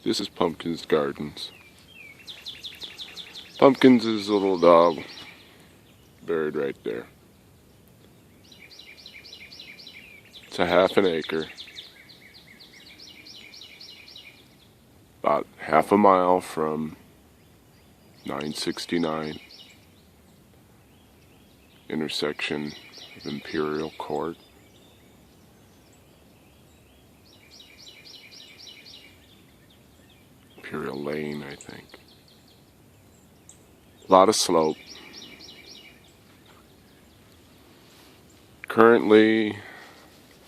This is Pumpkin's Gardens. Pumpkin's is a little dog buried right there. It's a half an acre. About half a mile from 969 intersection of Imperial Court. Imperial Lane, I think. A lot of slope. Currently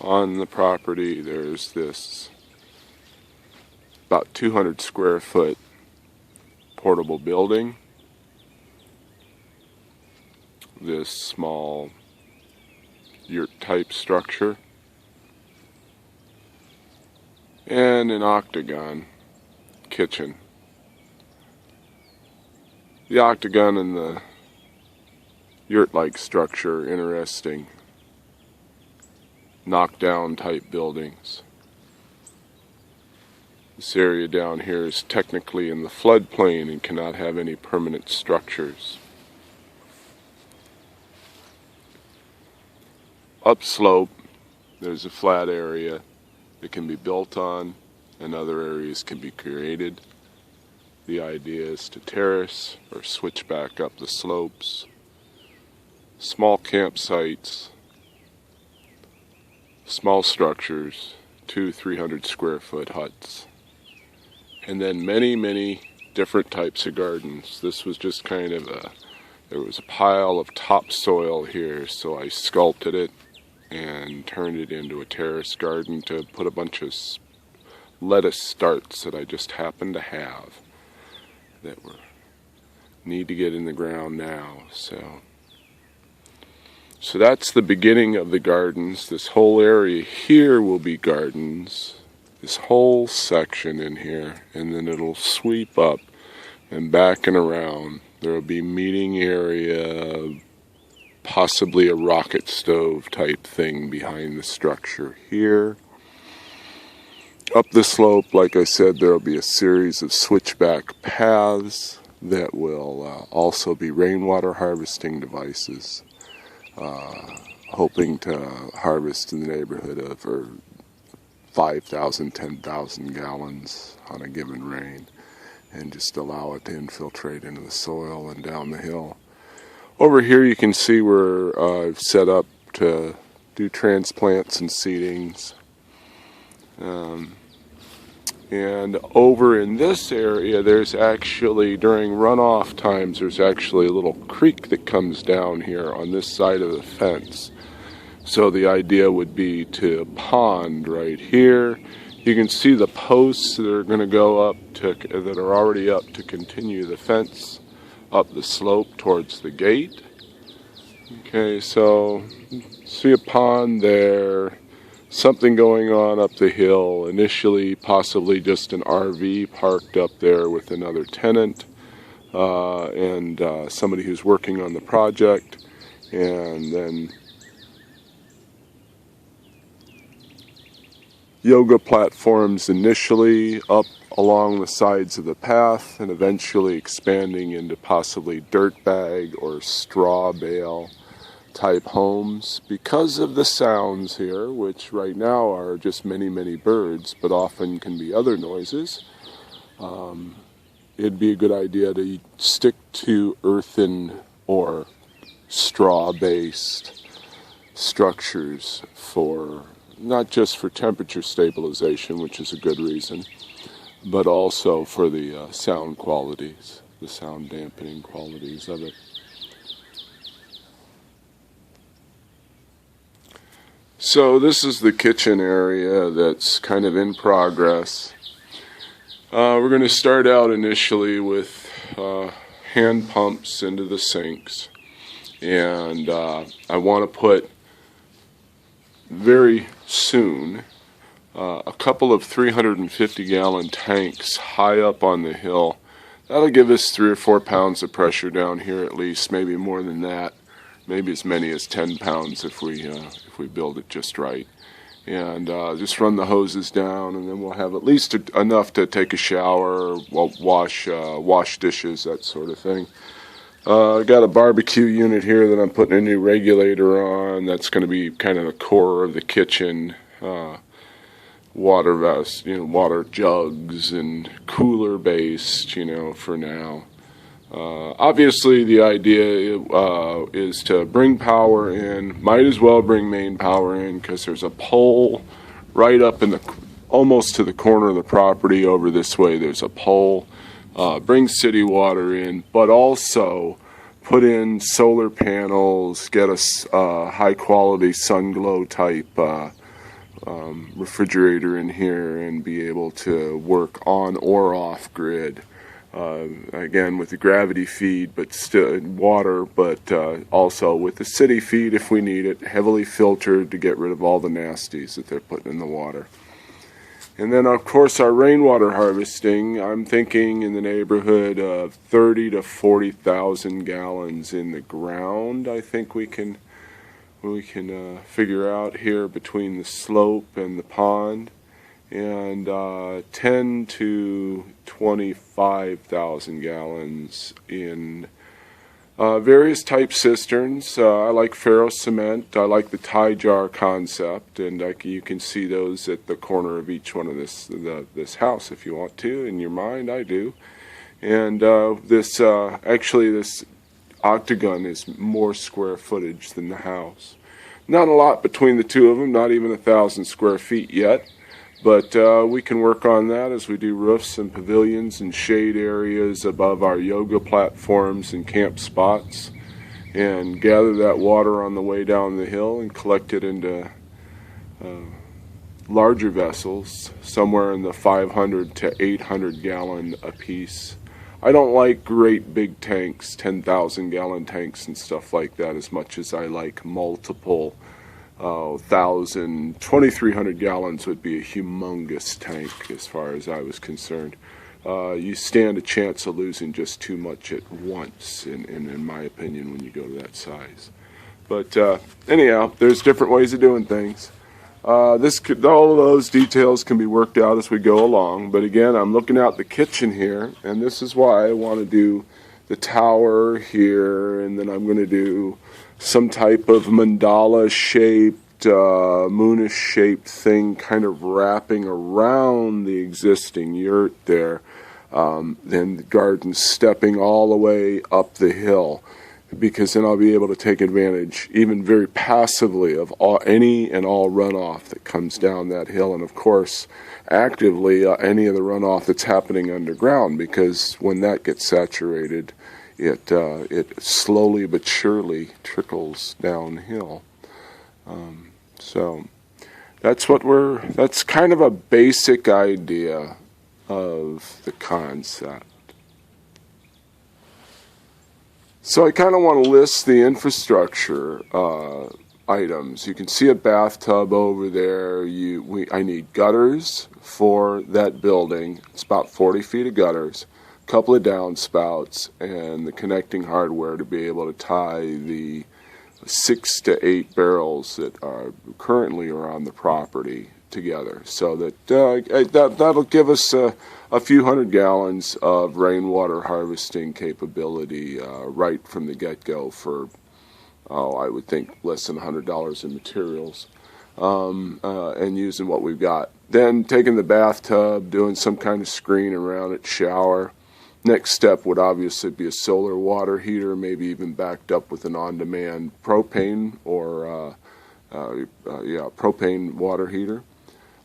on the property there's this about 200 square foot portable building. This small yurt type structure. And an octagon kitchen. The octagon and the yurt-like structure, interesting knockdown type buildings. This area down here is technically in the floodplain and cannot have any permanent structures. Upslope, there's a flat area that can be built on, and other areas can be created. The idea is to terrace or switch back up the slopes. Small campsites, small structures, 200-300 square foot huts. And then many different types of gardens. This was just kind of there was a pile of topsoil here, so I sculpted it and turned it into a terrace garden to put a bunch of lettuce starts that I just happened to have that need to get in the ground now. So that's the beginning of the gardens. This whole area here will be gardens. This whole section in here, and then it'll sweep up and back and around. There will be meeting area, possibly a rocket stove type thing behind the structure here. Up the slope, like I said, there will be a series of switchback paths that will also be rainwater harvesting devices. Hoping to harvest in the neighborhood of 5,000, 10,000 gallons on a given rain, and just allow it to infiltrate into the soil and down the hill. Over here you can see where I've set up to do transplants and seedings. And over in this area, there's actually, during runoff times, there's actually a little creek that comes down here on this side of the fence. So the idea would be to pond right here. You can see the posts that are going to go up that are already up to continue the fence up the slope towards the gate. Okay, so see a pond there. Something going on up the hill. Initially, possibly just an RV parked up there with another tenant and somebody who's working on the project. And then yoga platforms initially up along the sides of the path and eventually expanding into possibly dirt bag or straw bale type homes. Because of the sounds here, which right now are just many birds, but often can be other noises, it'd be a good idea to stick to earthen or straw-based structures for not just for temperature stabilization, which is a good reason, but also for the sound qualities, the sound dampening qualities of it. So this is the kitchen area that's kind of in progress. We're going to start out initially with hand pumps into the sinks, and I want to put very soon a couple of 350-gallon tanks high up on the hill. That'll give us 3 or 4 pounds of pressure down here at least, maybe more than that. Maybe as many as 10 pounds if we build it just right. and just run the hoses down, and then we'll have at least enough to take a shower, wash dishes, that sort of thing. I got a barbecue unit here that I'm putting a new regulator on. That's going to be kind of the core of the kitchen. Water jugs and cooler based, for now. Obviously, the idea is to bring power in. Might as well bring main power in because there's a pole right up almost to the corner of the property over this way. There's a pole. Bring city water in, but also put in solar panels, get a high-quality sun glow type refrigerator in here, and be able to work on or off grid. Again, with the gravity feed, but still water, but also with the city feed if we need it, heavily filtered to get rid of all the nasties that they're putting in the water. And then, of course, our rainwater harvesting, I'm thinking in the neighborhood of 30 to 40,000 gallons in the ground. I think we can figure out here between the slope and the pond, and 10 to 25,000 gallons in various type cisterns. I like ferro cement. I like the tie jar concept, and you can see those at the corner of each one of this house if you want to. In your mind, I do. And this octagon is more square footage than the house. Not a lot between the two of them, not even 1,000 square feet yet. But we can work on that as we do roofs and pavilions and shade areas above our yoga platforms and camp spots, and gather that water on the way down the hill and collect it into larger vessels, somewhere in the 500 to 800 gallon apiece. I don't like great big tanks, 10,000 gallon tanks and stuff like that, as much as I like multiple 2,300 gallons would be a humongous tank as far as I was concerned. You stand a chance of losing just too much at once, in my opinion, when you go to that size. But anyhow, there's different ways of doing things. All of those details can be worked out as we go along. But again, I'm looking out the kitchen here, and this is why I want to do the tower here, and then I'm going to do some type of mandala-shaped, moonish-shaped thing kind of wrapping around the existing yurt there. Then the garden stepping all the way up the hill, because then I'll be able to take advantage, even very passively, of any and all runoff that comes down that hill, and of course, actively any of the runoff that's happening underground, because when that gets saturated, it slowly but surely trickles downhill. So that's kind of a basic idea of the concept. So I kind of want to list the infrastructure items. You can see a bathtub over there. I need gutters for that building. It's about 40 feet of gutters, a couple of downspouts, and the connecting hardware to be able to tie the 6 to 8 barrels that are currently on the property together, so that that'll give us a few hundred gallons of rainwater harvesting capability right from the get-go for, I would think less than $100 in materials, and using what we've got. Then taking the bathtub, doing some kind of screen around it, shower. Next step would obviously be a solar water heater, maybe even backed up with an on-demand propane or propane water heater.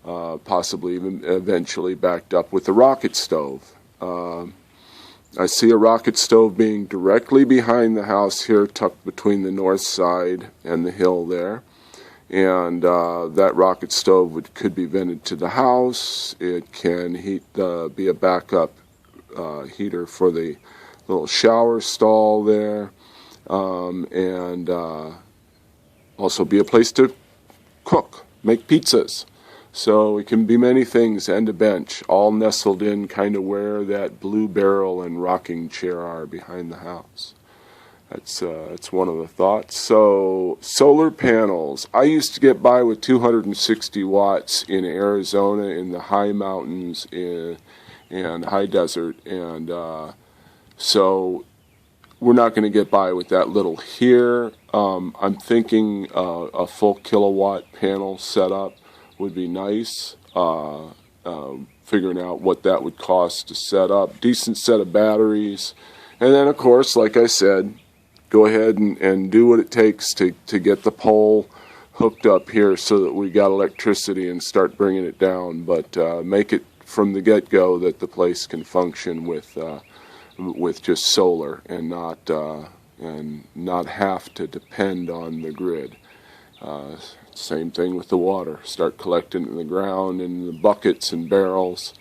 Possibly even eventually backed up with a rocket stove. I see a rocket stove being directly behind the house here, tucked between the north side and the hill there. And that rocket stove could be vented to the house. It can be a backup heater for the little shower stall there, and also be a place to cook, make pizzas. So it can be many things, and a bench, all nestled in kind of where that blue barrel and rocking chair are behind the house. That's one of the thoughts. So solar panels. I used to get by with 260 watts in Arizona in the high mountains and high desert, and so we're not going to get by with that little here. I'm thinking a full kilowatt panel setup would be nice. Figuring out what that would cost to set up, decent set of batteries, and then of course, like I said, go ahead and do what it takes to get the pole hooked up here so that we got electricity and start bringing it down, but make it from the get-go that the place can function with just solar and not have to depend on the grid. Same thing with the water. Start collecting it in the ground in the buckets and barrels.